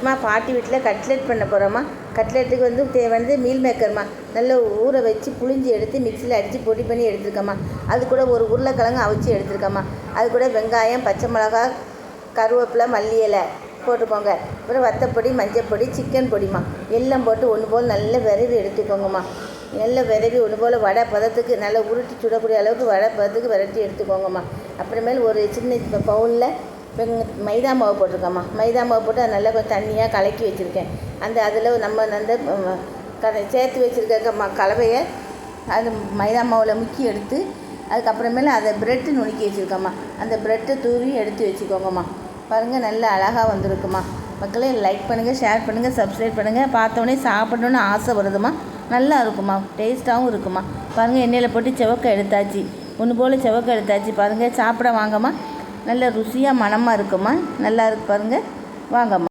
இன்னைக்குமா பாட்டி வீட்டில் கட்லெட் பண்ண போகிறோம்மா. கட்லெட்டுக்கு வந்து தேவையானது மீல் மேக்கர்மா. நல்லா ஊற வச்சு புளிஞ்சி எடுத்து மிக்சியில் அடித்து பொடி பண்ணி எடுத்துருக்கம்மா. அது கூட ஒரு உருளைக்கிழங்கு அவிச்சு எடுத்துருக்கம்மா. அது கூட வெங்காயம், பச்சை மிளகா, கருவேப்பிலை, மல்லி இலை போட்டுக்கோங்க. அப்புறம் வத்தப்பொடி, மஞ்சப்பொடி, சிக்கன் பொடிமா எல்லாம் போட்டு ஒன்று போல் நல்லா விரவி எடுத்துக்கோங்கம்மா. நல்லா விரவி ஒன்று போல் வடை பதத்துக்கு நல்லா உருட்டி சுடக்கூடிய அளவுக்கு வடை பதத்துக்கு விரட்டி எடுத்துக்கோங்கம்மா. அப்புறமேல் ஒரு சின்ன பவுலில் மைதா மாவு போட்டிருக்கேம்மா. மைதா மாவு போட்டு அதை நல்லா கொஞ்சம் தண்ணியாக கலக்கி வச்சுருக்கேன். அதில் நம்ம சேர்த்து வச்சுருக்க கலவையை அது மைதா மாவில் முக்கி எடுத்து அதுக்கப்புறமேல அதை ப்ரெட்டு நுணுக்கி வச்சுருக்கோம்மா. அந்த ப்ரெட்டை தூவி எடுத்து வச்சுக்கோங்கம்மா. பாருங்கள், நல்லா அழகாக வந்திருக்குமா. மக்களே, லைக் பண்ணுங்கள், ஷேர் பண்ணுங்கள், சப்ஸ்கிரைப் பண்ணுங்கள். பார்த்தோன்னே சாப்பிடணுன்னு ஆசை வருதுமா. நல்லா இருக்குமா, டேஸ்ட்டாகவும் இருக்குமா. பாருங்கள், எண்ணெயில் போட்டு செவக்க எடுத்தாச்சு. ஒன்று போல் செவக்க எடுத்தாச்சு. பாருங்கள், சாப்பிட வாங்கம்மா. நல்ல ருசியாக மணமாக இருக்குமா. நல்லா இருக்கு பாருங்கள், வாங்கம்மா.